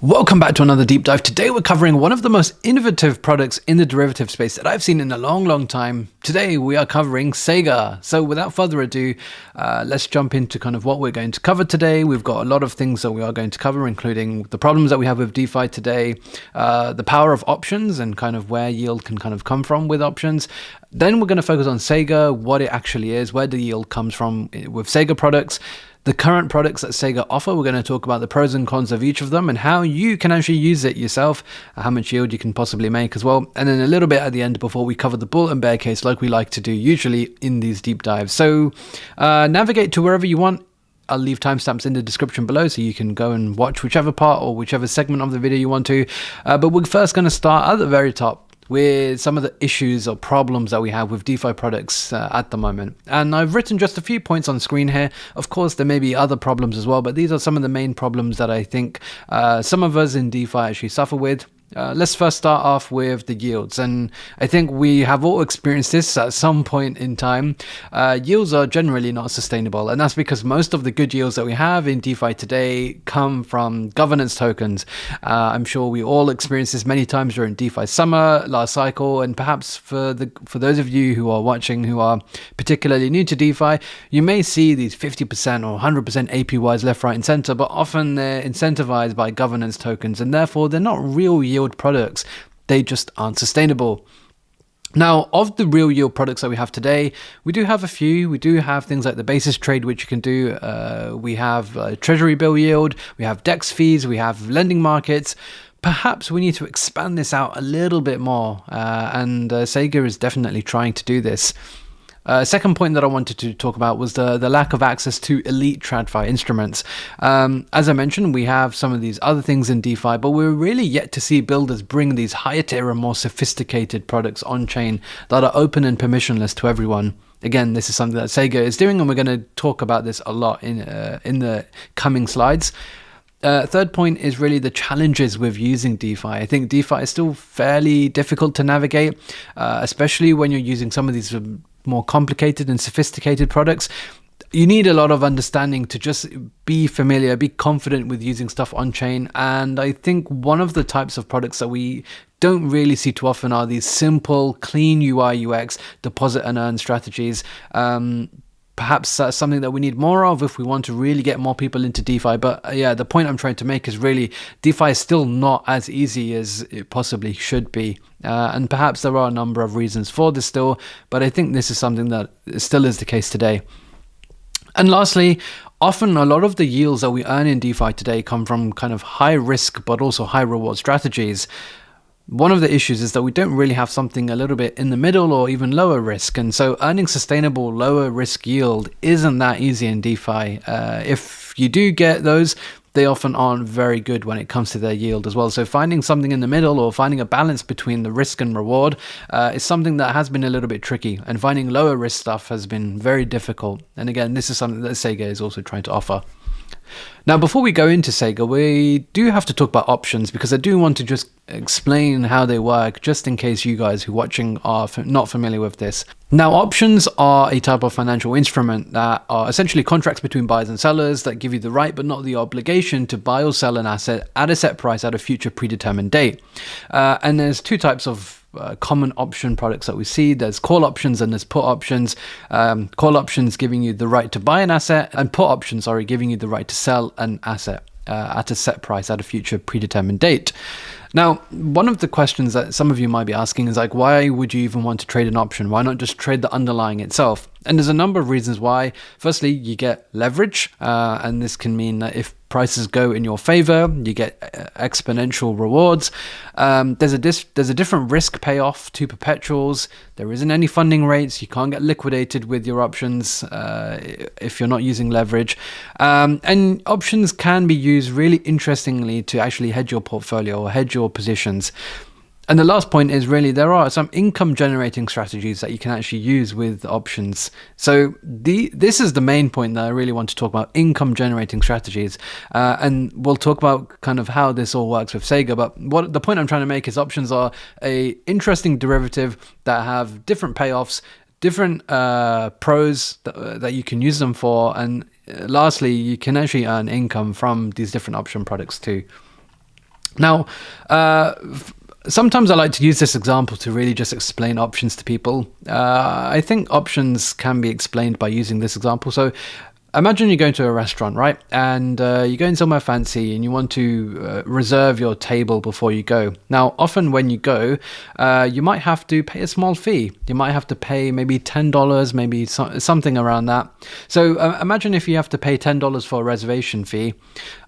Welcome back to another deep dive. Today we're covering one of the most innovative products in the derivative space that I've seen in a long time. Today we are covering Cega. So without further ado, let's jump into kind of what we're going to cover today. We've got a lot of things that we are going to cover, including the problems that we have with DeFi today, the power of options and kind of where yield can kind of come from with options. Then we're going to focus on Cega, what it actually is, where the yield comes from with Cega products. The current products that Cega offer, we're going to talk about the pros and cons of each of them and how you can actually use it yourself, how much yield you can possibly make as well. And then a little bit at the end before we cover the bull and bear case like we like to do usually in these deep dives. So navigate to wherever you want. I'll leave timestamps in the description below so you can go and watch whichever part or whichever segment of the video you want to. But we're first going to start at the very top with some of the issues or problems that we have with DeFi products at the moment. And I've written just a few points on screen here. Of course, there may be other problems as well, but these are some of the main problems that I think some of us in DeFi actually suffer with. Let's first start off with the yields, and I think we have all experienced this at some point in time. Yields are generally not sustainable, and that's because most of the good yields that we have in DeFi today come from governance tokens. I'm sure we all experienced this many times during DeFi summer last cycle, and perhaps for those of you who are watching who are particularly new to DeFi, you may see these 50% or 100% APYs left, right, and center, but often they're incentivized by governance tokens, and therefore they're not real yield products. They just aren't sustainable. Now, of the real yield products that we have today, we do have a few. We do have things like the basis trade, which you can do. We have treasury bill yield. We have DEX fees. We have lending markets. Perhaps we need to expand this out a little bit more. And Cega is definitely trying to do this. Second point that I wanted to talk about was the lack of access to elite TradFi instruments. As I mentioned, we have some of these other things in DeFi, but we're really yet to see builders bring these higher tier and more sophisticated products on chain that are open and permissionless to everyone. Again, this is something that Cega is doing, and we're going to talk about this a lot in the coming slides. Third point is really the challenges with using DeFi. I think DeFi is still fairly difficult to navigate, especially when you're using some of these more complicated and sophisticated products. You need a lot of understanding to just be familiar, be confident with using stuff on chain. And I think one of the types of products that we don't really see too often are these simple, clean UI UX deposit and earn strategies. Perhaps that's something that we need more of if we want to really get more people into DeFi. But yeah, the point I'm trying to make is really DeFi is still not as easy as it possibly should be. And perhaps there are a number of reasons for this still, but I think this is something that still is the case today. And lastly, often a lot of the yields that we earn in DeFi today come from kind of high risk but also high reward strategies. One of the issues is that we don't really have something a little bit in the middle or even lower risk. And so earning sustainable lower risk yield isn't that easy in DeFi. If you do get those, they often aren't very good when it comes to their yield as well. So finding something in the middle or finding a balance between the risk and reward is something that has been a little bit tricky. And finding lower risk stuff has been very difficult. And again, this is something that Cega is also trying to offer. Now, before we go into Cega, we do have to talk about options because I do want to just explain how they work, just in case you guys who are watching are not familiar with this. Now, options are a type of financial instrument that are essentially contracts between buyers and sellers that give you the right but not the obligation to buy or sell an asset at a set price at a future predetermined date. And there's two types of common option products that we see. There's call options and there's put options. Call options giving you the right to buy an asset, and put options are giving you the right to sell an asset at a set price at a future predetermined date. Now, one of the questions that some of you might be asking is like, why would you even want to trade an option? Why not just trade the underlying itself? And there's a number of reasons why. Firstly, you get leverage, and this can mean that if prices go in your favor, you get exponential rewards. There's a different risk payoff to perpetuals. There isn't any funding rates. You can't get liquidated with your options if you're not using leverage. And options can be used really interestingly to actually hedge your portfolio or hedge your positions. And the last point is really there are some income generating strategies that you can actually use with options. So this is the main point that I really want to talk about, income generating strategies. And we'll talk about kind of how this all works with Cega. But what the point I'm trying to make is options are a interesting derivative that have different payoffs, different pros that you can use them for. And lastly, you can actually earn income from these different option products too. Now, sometimes I like to use this example to really just explain options to people. I think options can be explained by using this example. So imagine you're going to a restaurant, right? And you're going somewhere fancy and you want to reserve your table before you go. Now, often when you go, you might have to pay a small fee. You might have to pay maybe $10, maybe something around that. So imagine if you have to pay $10 for a reservation fee.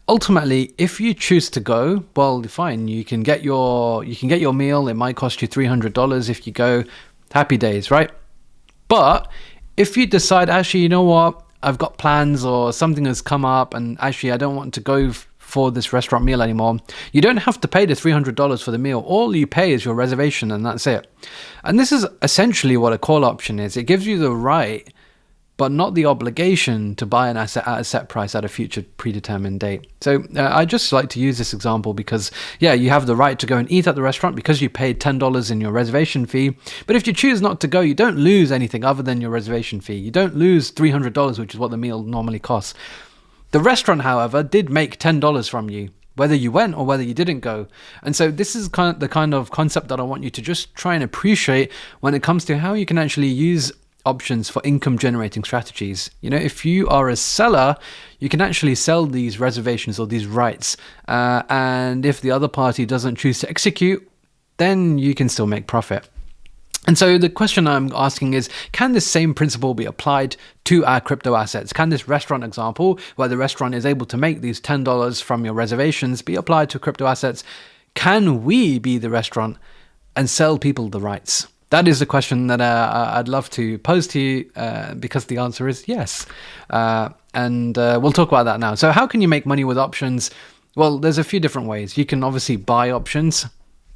Ultimately, if you choose to go, well, fine. You can get your meal. It might cost you $300 if you go. Happy days, right? But if you decide, actually, you know what? I've got plans or something has come up and actually I don't want to go for this restaurant meal anymore. You don't have to pay the $300 for the meal. All you pay is your reservation and that's it. And this is essentially what a call option is. It gives you the right, but not the obligation to buy an asset at a set price at a future predetermined date. So I just like to use this example because, yeah, you have the right to go and eat at the restaurant because you paid $10 in your reservation fee. But if you choose not to go, you don't lose anything other than your reservation fee. You don't lose $300, which is what the meal normally costs. The restaurant, however, did make $10 from you, whether you went or whether you didn't go. And so this is the kind of concept that I want you to just try and appreciate when it comes to how you can actually use options for income generating strategies. You know, if you are a seller, you can actually sell these reservations or these rights. And if the other party doesn't choose to execute, then you can still make profit. And so the question I'm asking is, can this same principle be applied to our crypto assets? Can this restaurant example, where the restaurant is able to make these $10 from your reservations, be applied to crypto assets? Can we be the restaurant and sell people the rights? That is the question that I'd love to pose to you because the answer is yes. And we'll talk about that now. So how can you make money with options? Well, there's a few different ways. You can obviously buy options.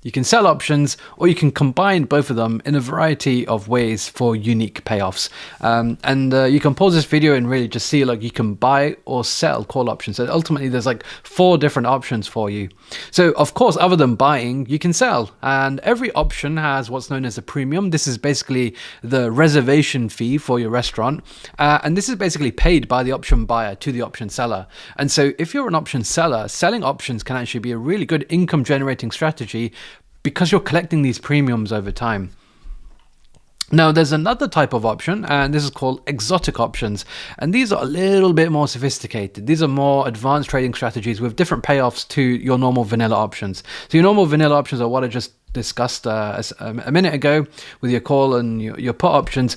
You can sell options, or you can combine both of them in a variety of ways for unique payoffs. And you can pause this video and really just see, like, you can buy or sell call options. So ultimately, there's like 4 different options for you. So of course, other than buying, you can sell. And every option has what's known as a premium. This is basically the reservation fee for your restaurant. And this is basically paid by the option buyer to the option seller. And so if you're an option seller, selling options can actually be a really good income generating strategy because you're collecting these premiums over time. Now, there's another type of option, and this is called exotic options. And these are a little bit more sophisticated. These are more advanced trading strategies with different payoffs to your normal vanilla options. So your normal vanilla options are what I just discussed a minute ago with your call and your put options.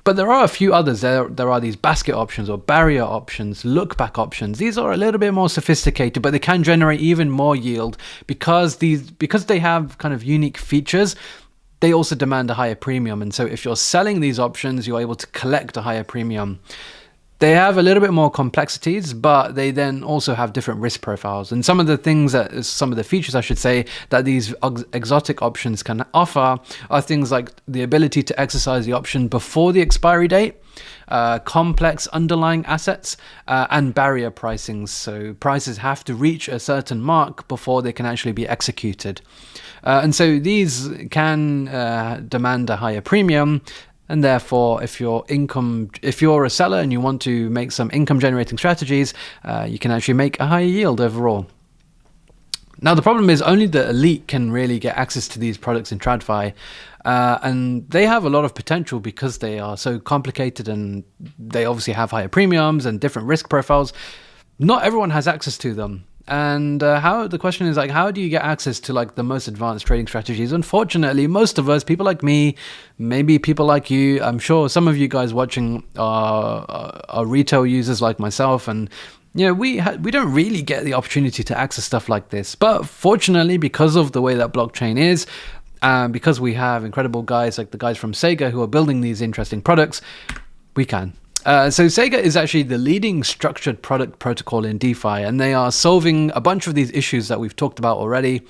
But there are a few others. There are these basket options or barrier options, look back options. These are a little bit more sophisticated, but they can generate even more yield because they have kind of unique features. They also demand a higher premium. And so if you're selling these options, you're able to collect a higher premium. They have a little bit more complexities, but they then also have different risk profiles. And some of the features, I should say, that these exotic options can offer are things like the ability to exercise the option before the expiry date, complex underlying assets, and barrier pricing. So prices have to reach a certain mark before they can actually be executed. And so these can demand a higher premium. And therefore, if you're a seller and you want to make some income generating strategies, you can actually make a higher yield overall. Now, the problem is only the elite can really get access to these products in TradFi. And they have a lot of potential because they are so complicated and they obviously have higher premiums and different risk profiles. Not everyone has access to them. And the question is, like, how do you get access to like the most advanced trading strategies? Unfortunately, most of us, people like me, maybe people like you, I'm sure some of you guys watching are retail users like myself, and you know, we don't really get the opportunity to access stuff like this. But fortunately, because of the way that blockchain is, because we have incredible guys like the guys from Cega who are building these interesting products, we can. So Cega is actually the leading structured product protocol in DeFi, and they are solving a bunch of these issues that we've talked about already,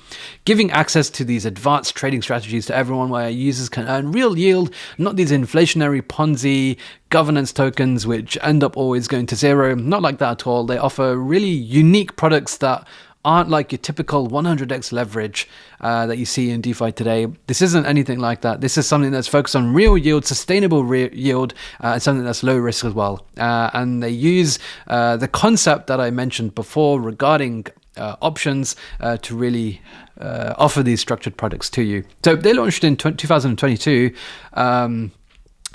giving access to these advanced trading strategies to everyone where users can earn real yield, not these inflationary Ponzi governance tokens which end up always going to zero. Not like that at all. They offer really unique products that aren't like your typical 100x leverage that you see in DeFi today. This isn't anything like that. This is something that's focused on real yield, sustainable yield, and something that's low risk as well. And they use the concept that I mentioned before regarding options to really offer these structured products to you. So they launched in 2022.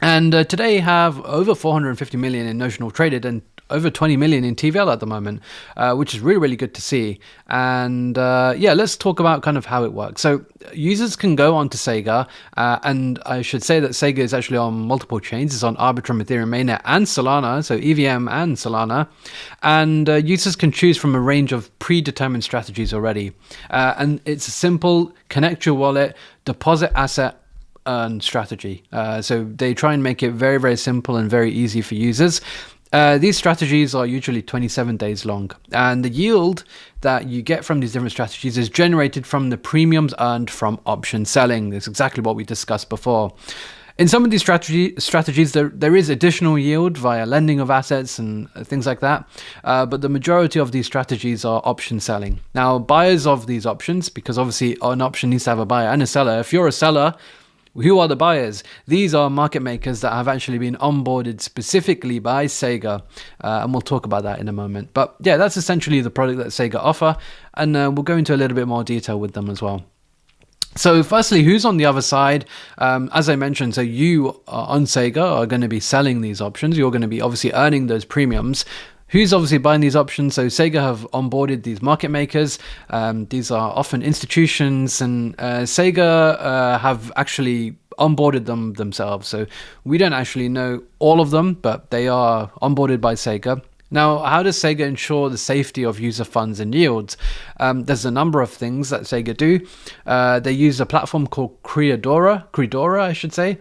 And today have over 450 million in notional traded and over 20 million in TVL at the moment, which is really, really good to see. And yeah, let's talk about kind of how it works. So users can go onto Cega, and I should say that Cega is actually on multiple chains. It's on Arbitrum, Ethereum mainnet, and Solana, so EVM and Solana. And users can choose from a range of predetermined strategies already. And it's a simple connect your wallet, deposit asset, earn strategy. So they try and make it very, very simple and very easy for users. These strategies are usually 27 days long, and the yield that you get from these different strategies is generated from the premiums earned from option selling. That's exactly what we discussed before. In some of these strategies, there is additional yield via lending of assets and things like that, but the majority of these strategies are option selling. Now, buyers of these options, because obviously an option needs to have a buyer and a seller. If you're a seller, who are the buyers? These are market makers that have actually been onboarded specifically by Cega, and we'll talk about that in a moment. But yeah, that's essentially the product that Cega offer, and we'll go into a little bit more detail with them as well. So firstly, who's on the other side? As I mentioned, so you on Cega are going to be selling these options. You're going to be obviously earning those premiums. Who's obviously buying these options? So Cega have onboarded these market makers. These are often institutions, and Cega have actually onboarded them themselves. So we don't actually know all of them, but they are onboarded by Cega. Now, how does Cega ensure the safety of user funds and yields? There's a number of things that Cega do. They use a platform called Credora, I should say,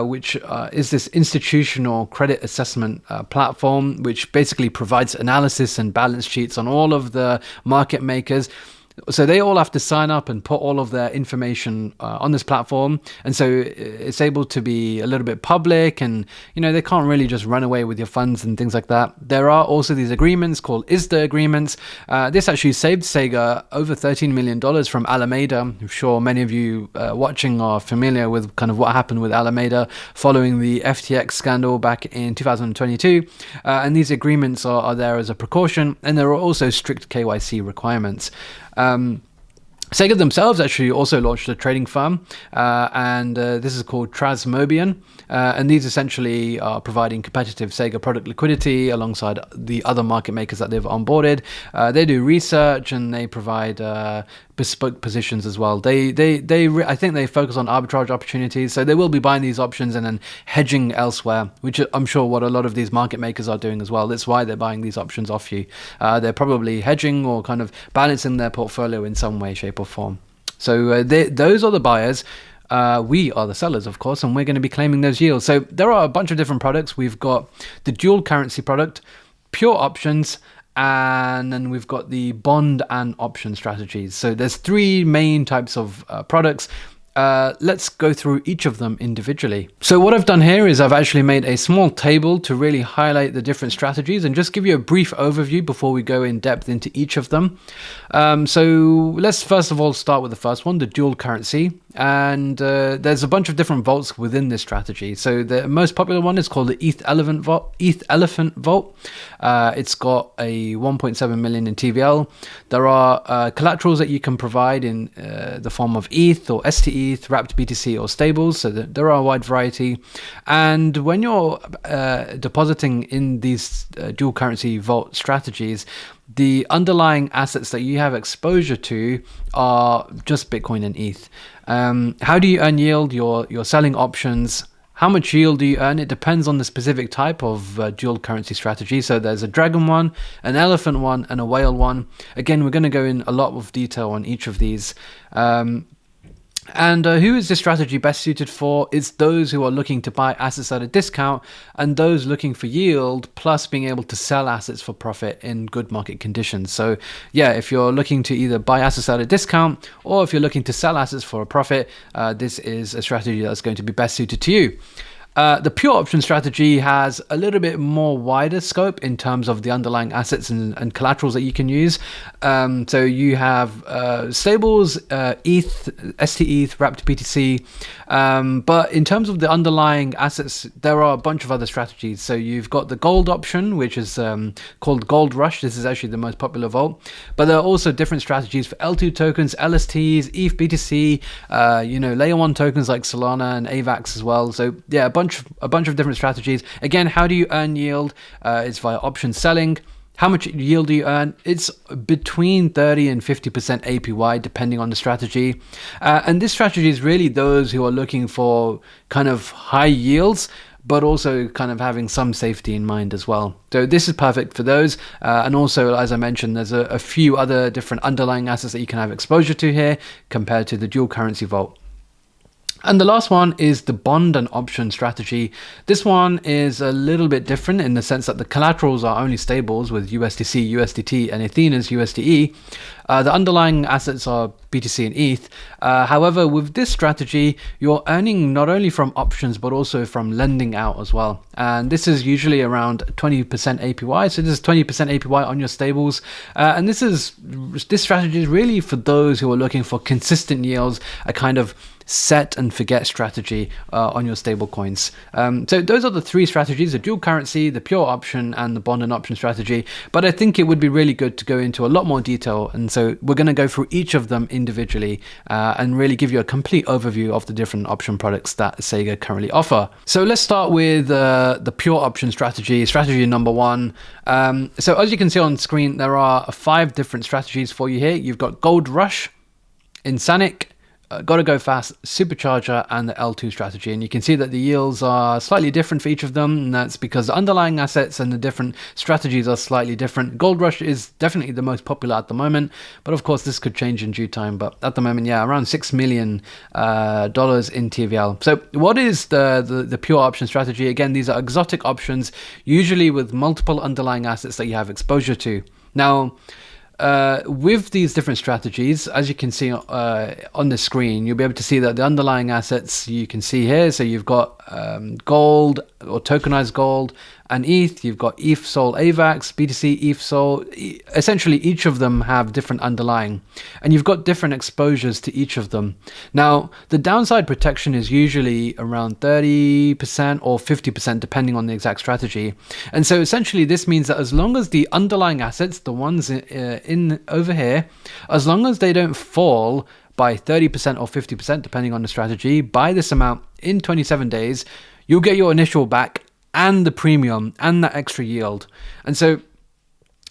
which is this institutional credit assessment platform, which basically provides analysis and balance sheets on all of the market makers. So they all have to sign up and put all of their information on this platform, and so it's able to be a little bit public, and they can't really just run away with your funds and things like that. There are also these agreements called ISDA agreements. This actually saved Cega over $13 million from Alameda. I'm sure many of you watching are familiar with kind of what happened with Alameda following the FTX scandal back in 2022, and these agreements are there as a precaution, and there are also strict KYC requirements. Cega themselves actually also launched a trading firm, and this is called Transmobian, and these essentially are providing competitive Cega product liquidity alongside the other market makers that they've onboarded. They do research, and they provide bespoke positions as well. I think they focus on arbitrage opportunities, so they will be buying these options and then hedging elsewhere, which I'm sure what a lot of these market makers are doing as well. That's why they're buying these options off you. They're probably hedging or kind of balancing their portfolio in some way, shape or form. So those are the buyers. We are the sellers, of course, and we're going to be claiming those yields. So there are a bunch of different products. We've got the dual currency product, pure options, and then we've got the bond and option strategies. So there's three main types of products. Let's go through each of them individually. So what I've done here is I've actually made a small table to really highlight the different strategies and just give you a brief overview before we go in depth into each of them. So let's first of all start with the first one, the dual currency. And there's a bunch of different vaults within this strategy. So the most popular one is called the ETH Elephant Vault. It's got a 1.7 million in TVL. There are collaterals that you can provide in the form of ETH or STETH, wrapped BTC or stables. So there are a wide variety. And when you're depositing in these dual currency vault strategies, the underlying assets that you have exposure to are just Bitcoin and ETH. How do you earn yield? You're selling options. How much yield do you earn? It depends on the specific type of dual currency strategy. So there's a dragon one, an elephant one, and a whale one. Again, we're going to go in a lot of detail on each of these. And who is this strategy best suited for? It's those who are looking to buy assets at a discount and those looking for yield, plus being able to sell assets for profit in good market conditions. So yeah, if you're looking to either buy assets at a discount or if you're looking to sell assets for a profit, this is a strategy that's going to be best suited to you. The pure option strategy has a little bit more wider scope in terms of the underlying assets and collaterals that you can use. So you have stables, ETH, STETH, wrapped BTC. But in terms of the underlying assets, there are a bunch of other strategies. So you've got the gold option, which is called Gold Rush. This is actually the most popular vault. But there are also different strategies for L2 tokens, LSTs, ETH, BTC, layer 1 tokens like Solana and AVAX as well. So yeah, a bunch of different strategies. Again, how do you earn yield? It's via option selling. How much yield do you earn? It's between 30 and 50% APY, depending on the strategy. And this strategy is really those who are looking for kind of high yields, but also kind of having some safety in mind as well. So this is perfect for those. And also, as I mentioned, there's a few other different underlying assets that you can have exposure to here compared to the dual currency vault. And the last one is the bond and option strategy. This one is a little bit different in the sense that the collaterals are only stables with USDC, USDT, and Athena's USDE. The underlying assets are BTC and ETH. However, with this strategy, you're earning not only from options, but also from lending out as well. And this is usually around 20% APY. So this is 20% APY on your stables. And this strategy is really for those who are looking for consistent yields, a kind of set and forget strategy on your stable coins. So those are the three strategies: the dual currency, the pure option, and the bond and option strategy. But I think it would be really good to go into a lot more detail, and so we're going to go through each of them individually and really give you a complete overview of the different option products that Cega currently offer. So let's start with the pure option strategy number one. So as you can see on screen, there are 5 different strategies for you here. You've got Gold Rush, Insanic, Gotta Go Fast, Supercharger, and the L2 strategy. And you can see that the yields are slightly different for each of them, and that's because the underlying assets and the different strategies are slightly different. Gold Rush is definitely the most popular at the moment, but of course this could change in due time. But at the moment, yeah, around $6 million in TVL. So what is the pure option strategy? Again, these are exotic options, usually with multiple underlying assets that you have exposure to. Now, with these different strategies, as you can see on the screen, you'll be able to see that the underlying assets you can see here. So you've got gold or tokenized gold and ETH. You've got ETH Sol AVAX, BTC, ETH Sol. Essentially, each of them have different underlying, and you've got different exposures to each of them. Now, the downside protection is usually around 30% or 50%, depending on the exact strategy. And so essentially, this means that as long as the underlying assets, the ones in over here, as long as they don't fall by 30% or 50%, depending on the strategy, by this amount in 27 days, you'll get your initial back and the premium and that extra yield. And so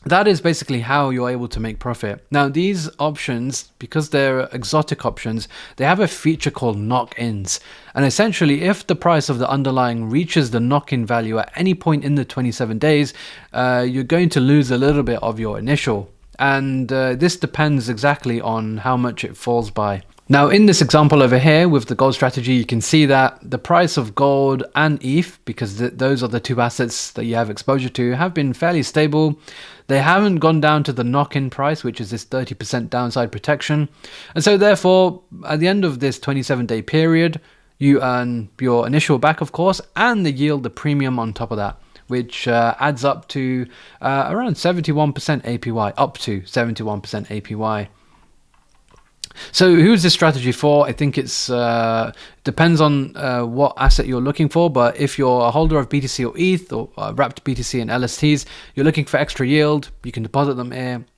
that is basically how you're able to make profit. Now, these options, because they're exotic options, they have a feature called knock-ins. And essentially, if the price of the underlying reaches the knock-in value at any point in the 27 days, you're going to lose a little bit of your initial. And this depends exactly on how much it falls by. Now, in this example over here with the gold strategy, you can see that the price of gold and ETH, because those are the two assets that you have exposure to, have been fairly stable. They haven't gone down to the knock-in price, which is this 30% downside protection. And so therefore, at the end of this 27-day period, you earn your initial back, of course, and the yield, the premium on top of that, which adds up to around 71% APY, up to 71% APY. So who is this strategy for? I think it's depends on what asset you're looking for, but if you're a holder of BTC or ETH or wrapped BTC and LSTs, you're looking for extra yield, you can deposit them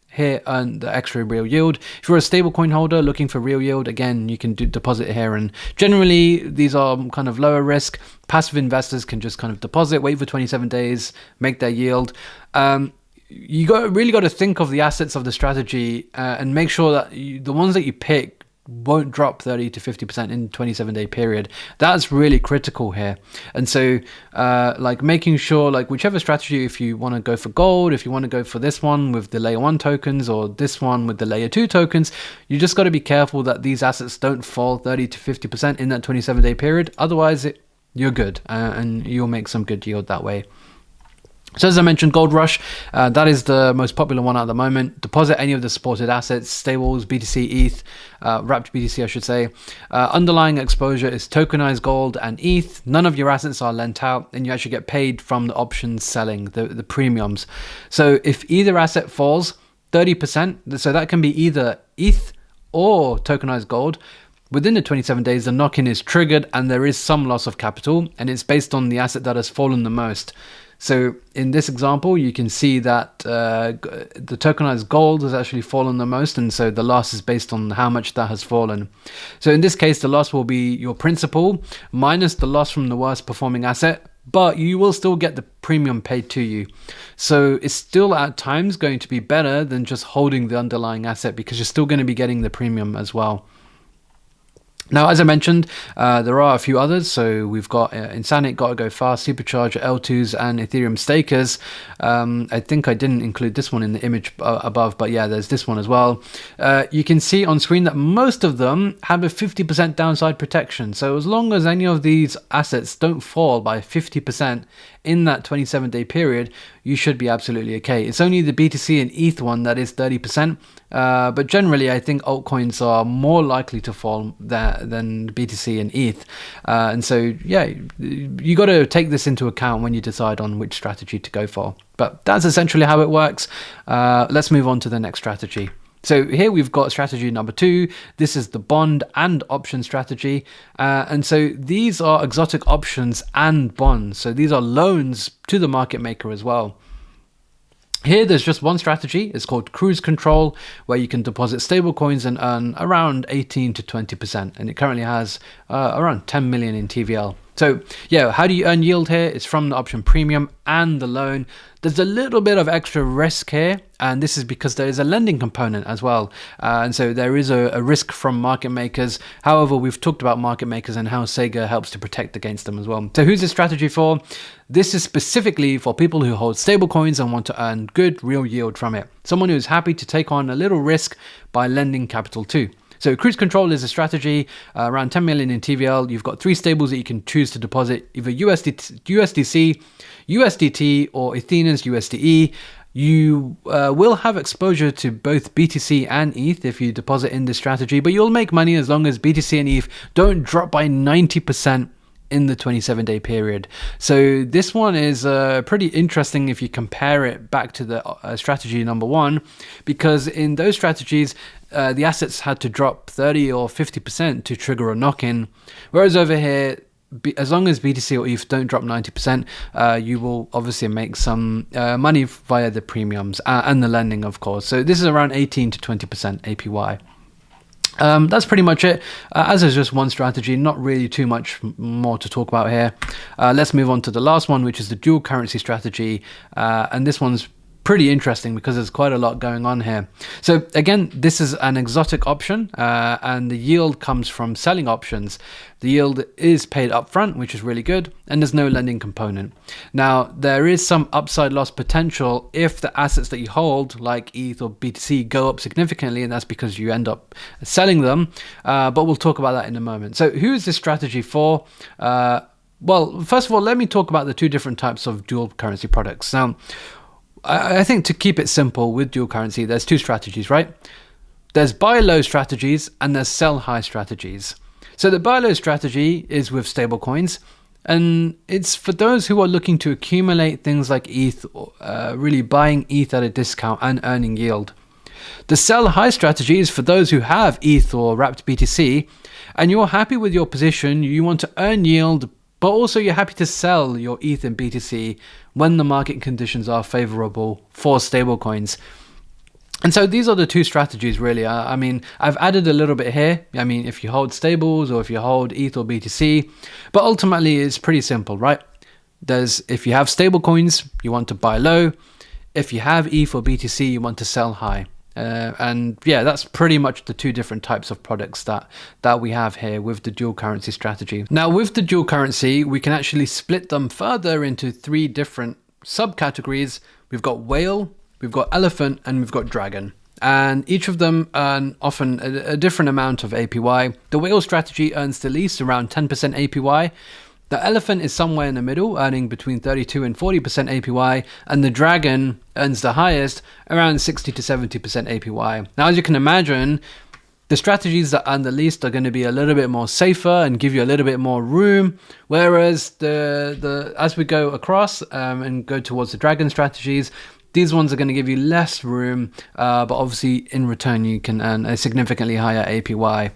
here, earn the extra real yield. If you're a stablecoin holder looking for real yield, again, you can deposit here, and generally these are kind of lower risk. Passive investors can just kind of deposit, wait for 27 days, make their yield. You really got to think of the assets of the strategy and make sure that the ones that you pick won't drop 30 to 50% in 27-day period. That's really critical here. And so like making sure, like whichever strategy, if you want to go for gold, if you want to go for this one with the layer 1 tokens or this one with the layer 2 tokens, you just got to be careful that these assets don't fall 30 to 50% in that 27-day period. Otherwise, you're good and you'll make some good yield that way. So as I mentioned, Gold Rush, that is the most popular one at the moment. Deposit any of the supported assets, stables, BTC, ETH, wrapped BTC, I should say. Underlying exposure is tokenized gold and ETH. None of your assets are lent out, and you actually get paid from the options selling, the premiums. So if either asset falls 30%, so that can be either ETH or tokenized gold, within the 27 days, the knock-in is triggered and there is some loss of capital, and it's based on the asset that has fallen the most. So in this example, you can see that the tokenized gold has actually fallen the most, and so the loss is based on how much that has fallen. So in this case, the loss will be your principal minus the loss from the worst performing asset, but you will still get the premium paid to you. So it's still at times going to be better than just holding the underlying asset, because you're still going to be getting the premium as well. Now, as I mentioned, there are a few others. So we've got Insanic, Gotta Go Fast, Supercharger, L2s, and Ethereum Stakers. I think I didn't include this one in the image above, but yeah, there's this one as well. You can see on screen that most of them have a 50% downside protection. So as long as any of these assets don't fall by 50% in that 27-day period, you should be absolutely okay. It's only the BTC and ETH one that is 30%. But generally, I think altcoins are more likely to fall than BTC and ETH. And so, yeah, you got to take this into account when you decide on which strategy to go for. But that's essentially how it works. Let's move on to the next strategy. So here we've got strategy number 2. This is the bond and option strategy. And so these are exotic options and bonds. So these are loans to the market maker as well. Here, there's just one strategy. It's called Cruise Control, where you can deposit stable coins and earn around 18 to 20%. And it currently has around 10 million in TVL. So yeah, how do you earn yield here? It's from the option premium and the loan. There's a little bit of extra risk here, and this is because there is a lending component as well. And so there is a risk from market makers. However, we've talked about market makers and how Cega helps to protect against them as well. So who's this strategy for? This is specifically for people who hold stable coins and want to earn good real yield from it. Someone who's happy to take on a little risk by lending capital too. So Cruise Control is a strategy, around 10 million in TVL. You've got 3 stables that you can choose to deposit, either USDC, USDT, or Ethena's USDE. You will have exposure to both BTC and ETH if you deposit in this strategy, but you'll make money as long as BTC and ETH don't drop by 90% in the 27-day period. So this one is pretty interesting if you compare it back to the strategy number 1, because in those strategies, the assets had to drop 30 or 50% to trigger a knock-in, whereas over here, as long as BTC or ETH don't drop 90%, you will obviously make some money via the premiums and the lending, of course. So this is around 18 to 20% APY. That's pretty much it. As is just one strategy, not really too much more to talk about here. Let's move on to the last one, which is the dual currency strategy. And this one's pretty interesting because there's quite a lot going on here. So again, this is an exotic option, and the yield comes from selling options. The yield is paid upfront, which is really good, and there's no lending component. Now, there is some upside loss potential if the assets that you hold, like ETH or BTC, go up significantly, and that's because you end up selling them. But we'll talk about that in a moment. So who is this strategy for? Well, first of all, let me talk about the 2 different types of dual currency products. Now, I think to keep it simple with dual currency, there's 2 strategies, right? There's buy low strategies and there's sell high strategies. So the buy low strategy is with stable coins, and it's for those who are looking to accumulate things like ETH, really buying ETH at a discount and earning yield. The sell high strategy is for those who have ETH or wrapped BTC, and you're happy with your position, you want to earn yield, but also you're happy to sell your ETH and BTC when the market conditions are favorable for stablecoins. And so these are the 2 strategies really. I mean, I've added a little bit here. I mean, if you hold stables or if you hold ETH or BTC, but ultimately it's pretty simple, right? If you have stablecoins, you want to buy low. If you have ETH or BTC, you want to sell high. And yeah, that's pretty much the 2 different types of products that we have here with the dual currency strategy. Now, with the dual currency, we can actually split them further into 3 different subcategories. We've got whale, we've got elephant, and we've got dragon. And each of them earn often a different amount of APY. The whale strategy earns the least, around 10% APY. The elephant is somewhere in the middle, earning between 32 and 40% APY, and the dragon earns the highest, around 60 to 70% APY. Now, as you can imagine, the strategies that earn the least are going to be a little bit more safer and give you a little bit more room, whereas as we go across and go towards the dragon strategies, these ones are going to give you less room, but obviously in return you can earn a significantly higher APY.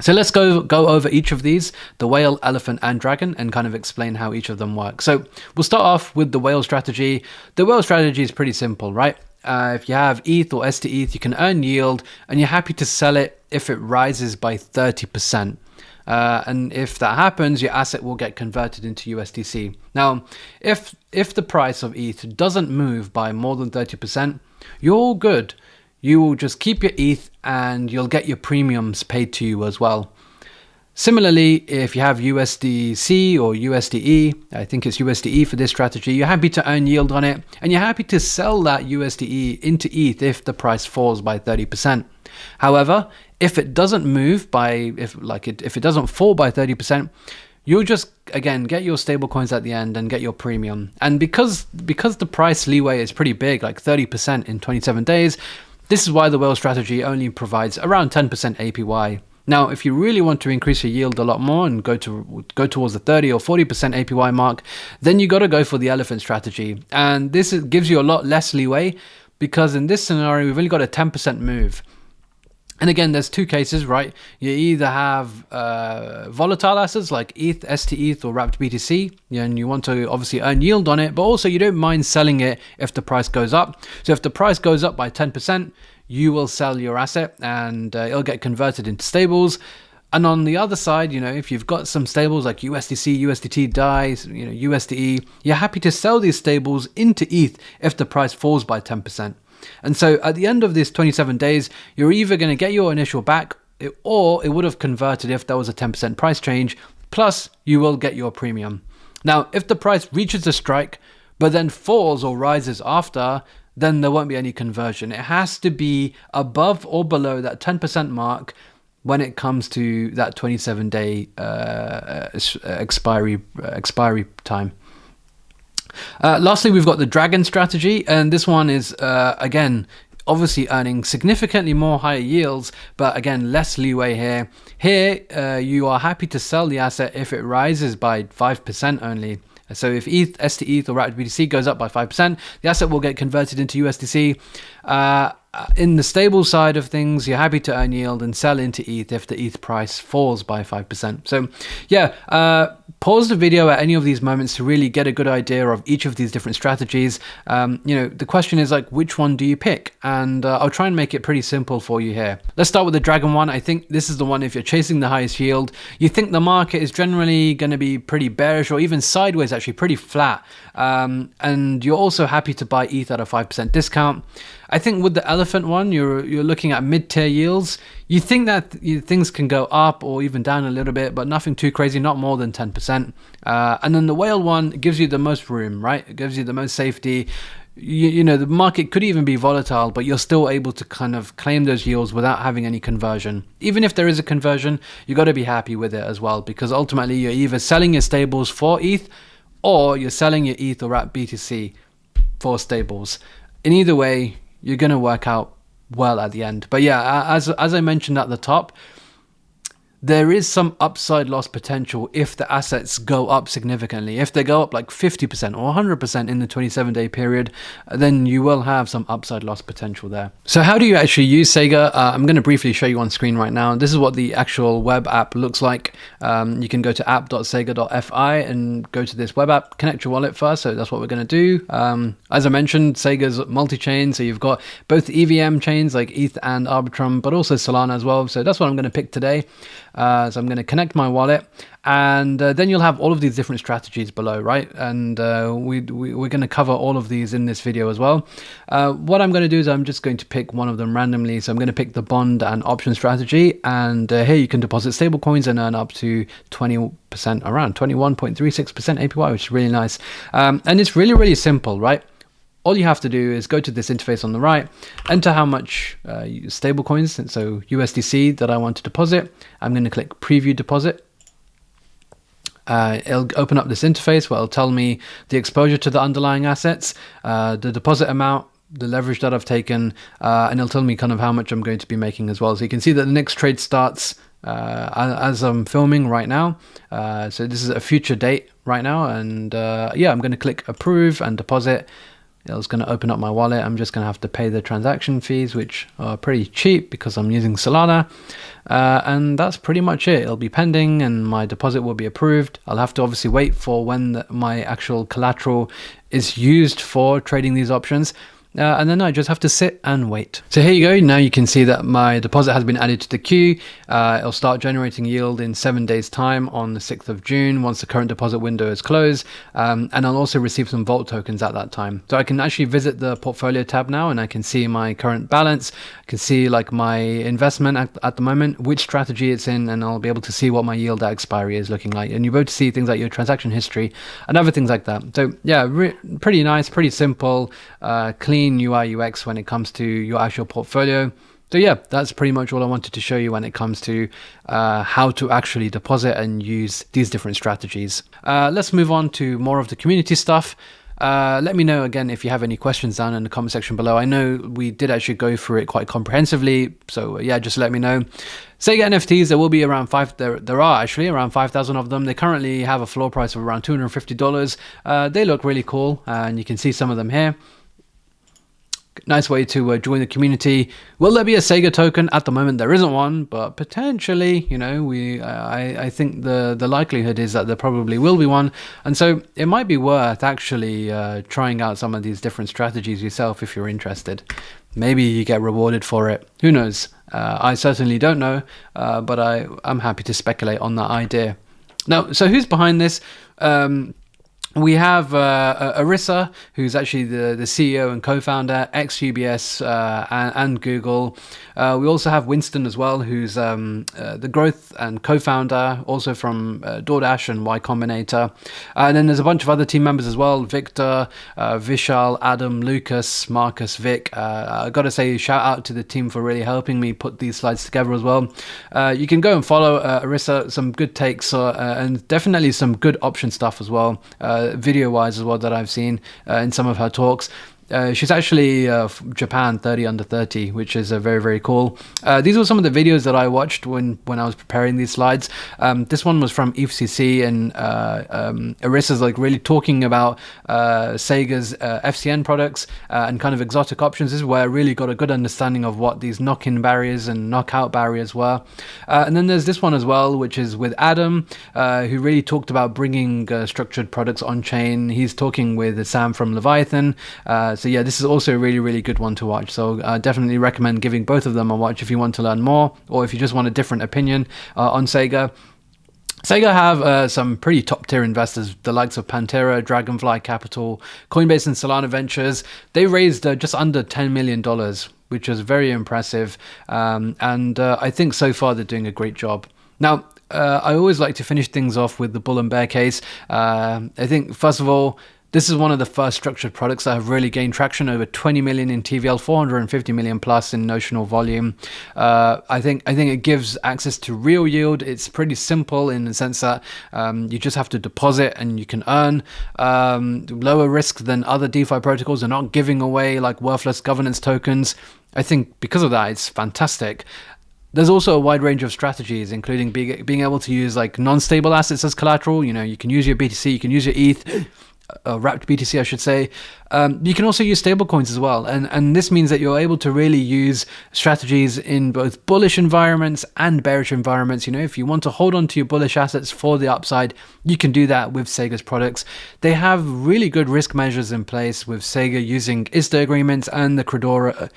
So let's go over each of these, the whale, elephant, and dragon, and kind of explain how each of them work. So we'll start off with the whale strategy. The whale strategy is pretty simple, right? If you have ETH or STETH, you can earn yield, and you're happy to sell it if it rises by 30%. And if that happens, your asset will get converted into USDC. Now, if the price of ETH doesn't move by more than 30%, you're all good. You will just keep your ETH and you'll get your premiums paid to you as well. Similarly, if you have USDC or USDE, I think it's USDE for this strategy, you're happy to earn yield on it, and you're happy to sell that USDE into ETH if the price falls by 30%. However, if it doesn't move if it doesn't fall by 30%, you'll just, again, get your stable coins at the end and get your premium. And because the price leeway is pretty big, like 30% in 27 days, this is why the whale strategy only provides around 10% APY. Now, if you really want to increase your yield a lot more and go towards the 30 or 40% APY mark, then you got to go for the elephant strategy. And this gives you a lot less leeway, because in this scenario, we've only got a 10% move. And again, there's two cases, right? You either have volatile assets like ETH, STETH, or wrapped BTC, and you want to obviously earn yield on it, but also you don't mind selling it if the price goes up. So if the price goes up by 10%, you will sell your asset and it'll get converted into stables. And on the other side, if you've got some stables like USDC, USDT, DAI, USDE, you're happy to sell these stables into ETH if the price falls by 10%. And so at the end of this 27 days, you're either going to get your initial back, or it would have converted if there was a 10% price change, plus you will get your premium. Now, if the price reaches a strike, but then falls or rises after, then there won't be any conversion. It has to be above or below that 10% mark when it comes to that 27-day expiry time. Lastly, we've got the dragon strategy, and this one is again obviously earning significantly more higher yields, but again less leeway here. Here you are happy to sell the asset if it rises by 5% only. So if ETH, STETH, or wrapped BTC goes up by 5%, the asset will get converted into USDC. In the stable side of things, you're happy to earn yield and sell into ETH if the ETH price falls by 5%. So yeah, pause the video at any of these moments to really get a good idea of each of these different strategies. The question is like, which one do you pick? And I'll try and make it pretty simple for you here. Let's start with the dragon one. I think this is the one, if you're chasing the highest yield, you think the market is generally going to be pretty bearish or even sideways, actually pretty flat. And you're also happy to buy ETH at a 5% discount. I think with the elephant one, you're looking at mid-tier yields. You think that things can go up or even down a little bit, but nothing too crazy, not more than 10%. And then the whale one gives you the most room, right? It gives you the most safety. The market could even be volatile, but you're still able to kind of claim those yields without having any conversion. Even if there is a conversion, you got to be happy with it as well, because ultimately you're either selling your stables for ETH or you're selling your ETH or wrapped BTC for stables. In either way, you're going to work out well at the end. But yeah, as I mentioned at the top, there is some upside loss potential if the assets go up significantly. If they go up like 50% or 100% in the 27-day period, then you will have some upside loss potential there. So how do you actually use Cega? I'm going to briefly show you on screen right now. This is what the actual web app looks like. You can go to app.ethena.fi and go to this web app, connect your wallet first. So that's what we're going to do. As I mentioned, Cega's multi-chain. So you've got both EVM chains like ETH and Arbitrum, but also Solana as well. So that's what I'm going to pick today. So I'm going to connect my wallet, and then you'll have all of these different strategies below, right? And we're going to cover all of these in this video as well. What I'm going to do is I'm just going to pick one of them randomly. So I'm going to pick the bond and option strategy, and here you can deposit stable coins and earn up to 20%, around 21.36% APY, which is really nice. And it's really, really simple, right? All you have to do is go to this interface on the right, enter how much stable coins, so USDC that I want to deposit. I'm going to click preview deposit. It'll open up this interface where it'll tell me the exposure to the underlying assets, the deposit amount, the leverage that I've taken, and it'll tell me kind of how much I'm going to be making as well. So you can see that the next trade starts as I'm filming right now. So this is a future date right now, and yeah, I'm going to click approve and deposit. It's going to open up my wallet. I'm just going to have to pay the transaction fees, which are pretty cheap because I'm using Solana. And that's pretty much it. It'll be pending and my deposit will be approved. I'll have to obviously wait for when my actual collateral is used for trading these options. And then I just have to sit and wait. So here you go. Now you can see that my deposit has been added to the queue. It'll start generating yield in 7 days time on the 6th of June once the current deposit window is closed. And I'll also receive some Vault tokens at that time. So I can actually visit the portfolio tab now and I can see my current balance. I can see like my investment at the moment, which strategy it's in, and I'll be able to see what my yield at expiry is looking like. And you're able to see things like your transaction history and other things like that. So yeah, pretty nice, pretty simple, clean UI UX when it comes to your actual portfolio. So yeah, that's pretty much all I wanted to show you when it comes to how to actually deposit and use these different strategies. Let's move on to more of the community stuff. Let me know again if you have any questions down in the comment section below. I know we did actually go through it quite comprehensively, so yeah, just let me know. Sega NFTs, there will be around there are actually around 5,000 of them. They currently have a floor price of around $250. They look really cool, and you can see some of them here. Nice way to join the community. Will there be a Sega token? At the moment there isn't one, but potentially, you know, I think the likelihood is that there probably will be one, and so it might be worth actually trying out some of these different strategies yourself if you're interested. Maybe you get rewarded for it, who knows. I certainly don't know, but I'm happy to speculate on that idea. Now, so who's behind this? We have Arissa, who's actually the CEO and co-founder, ex-UBS and Google. We also have Winston as well, who's the growth and co-founder, also from DoorDash and Y Combinator. And then there's a bunch of other team members as well: Victor, Vishal, Adam, Lucas, Marcus, Vic. I got to say, shout out to the team for really helping me put these slides together as well. You can go and follow Arissa, some good takes and definitely some good option stuff as well. Video wise as well that I've seen in some of her talks. She's actually Japan 30 under 30, which is very, very cool. These were some of the videos that I watched when I was preparing these slides. This one was from EFCC, and Arissa's like really talking about Sega's FCN products and kind of exotic options. This is where I really got a good understanding of what these knock-in barriers and knockout barriers were. And then there's this one as well, which is with Adam, who really talked about bringing structured products on chain. He's talking with Sam from Leviathan. So yeah, this is also a really, really good one to watch. So I definitely recommend giving both of them a watch if you want to learn more, or if you just want a different opinion on Sega. Sega have some pretty top tier investors, the likes of Pantera, Dragonfly Capital, Coinbase and Solana Ventures. They raised just under $10 million, which is very impressive. And I think so far they're doing a great job. Now, I always like to finish things off with the bull and bear case. I think, first of all, this is one of the first structured products that have really gained traction, over 20 million in TVL, 450 million plus in notional volume. I think it gives access to real yield. It's pretty simple in the sense that you just have to deposit and you can earn. Lower risk than other DeFi protocols. They're not giving away like worthless governance tokens. I think because of that, it's fantastic. There's also a wide range of strategies, including being able to use like non-stable assets as collateral. You know, you can use your BTC, you can use your ETH. Wrapped BTC, I should say. You can also use stablecoins as well, and this means that you're able to really use strategies in both bullish environments and bearish environments. You know, if you want to hold on to your bullish assets for the upside, you can do that with Sega's products. They have really good risk measures in place with Sega using ISDA agreements and the Credora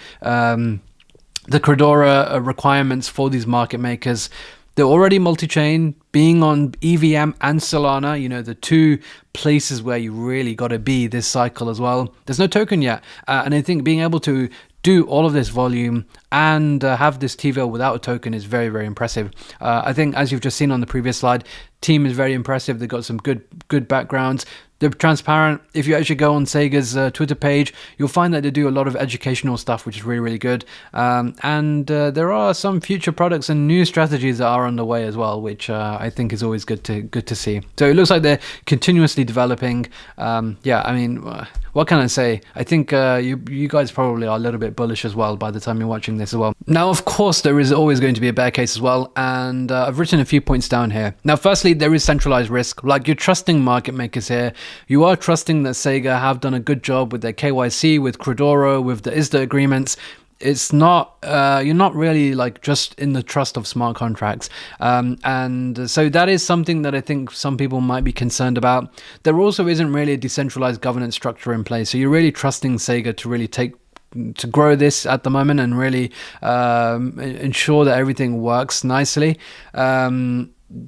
requirements for these market makers. They're already multi-chain, being on EVM and Solana, you know, the two places where you really got to be this cycle as well. There's no token yet. And I think being able to do all of this volume and have this TVL without a token is very, very impressive. I think, as you've just seen on the previous slide, team is very impressive. They've got some good backgrounds. They're transparent. If you actually go on Sega's Twitter page, you'll find that they do a lot of educational stuff, which is really, really good. And there are some future products and new strategies that are underway as well, which I think is always good to see. So it looks like they're continuously developing. Yeah, I mean, what can I say? I think you guys probably are a little bit bullish as well by the time you're watching this as well. Now, of course, there is always going to be a bear case as well, and I've written a few points down here. Now, firstly, there is centralized risk. Like, you're trusting market makers here. You are trusting that Sega have done a good job with their KYC, with Credoro, with the ISDA agreements. It's not, you're not really like just in the trust of smart contracts. And so that is something that I think some people might be concerned about. There also isn't really a decentralized governance structure in place. So you're really trusting Sega to really to grow this at the moment and really ensure that everything works nicely.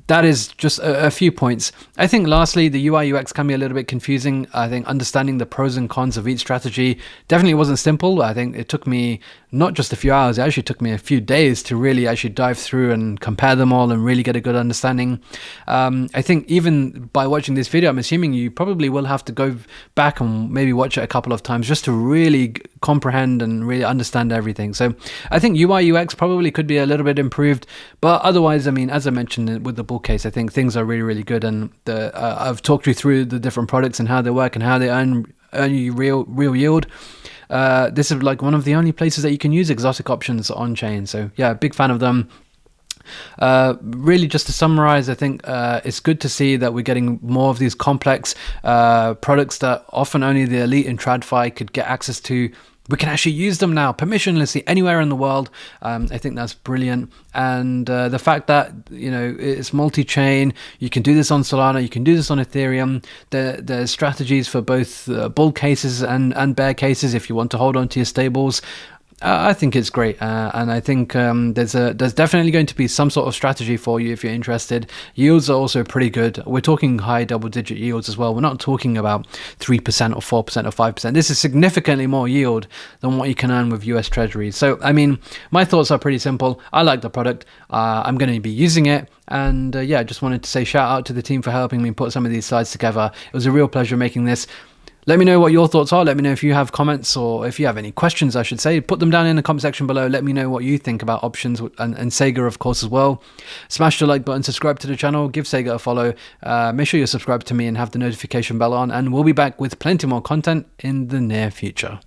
That is just a few points. I think lastly, the UI UX can be a little bit confusing. I think understanding the pros and cons of each strategy definitely wasn't simple. I think it took me not just a few hours, it actually took me a few days to really actually dive through and compare them all and really get a good understanding. I think even by watching this video, I'm assuming you probably will have to go back and maybe watch it a couple of times just to really comprehend and really understand everything. So I think UI UX probably could be a little bit improved, but otherwise, I mean, as I mentioned with the bull case, I think things are really, really good, and I've talked you through the different products and how they work and how they earn you real yield. This is like one of the only places that you can use exotic options on chain. So yeah, big fan of them. Really, just to summarize, I think it's good to see that we're getting more of these complex products that often only the elite in TradFi could get access to. We can actually use them now permissionlessly anywhere in the world. I think that's brilliant. And the fact that, you know, it's multi-chain, you can do this on Solana, you can do this on Ethereum. There's strategies for both bull cases and bear cases if you want to hold on to your stables. I think it's great, and I think there's definitely going to be some sort of strategy for you if you're interested. Yields are also pretty good. We're talking high double-digit yields as well. We're not talking about 3% or 4% or 5%. This is significantly more yield than what you can earn with US Treasuries. So, I mean, my thoughts are pretty simple. I like the product. I'm going to be using it. And yeah, I just wanted to say shout out to the team for helping me put some of these slides together. It was a real pleasure making this. Let me know what your thoughts are. Let me know if you have comments or if you have any questions, I should say. Put them down in the comment section below. Let me know what you think about options and Sega, of course, as well. Smash the like button, subscribe to the channel, give Sega a follow. Make sure you're subscribed to me and have the notification bell on. And we'll be back with plenty more content in the near future.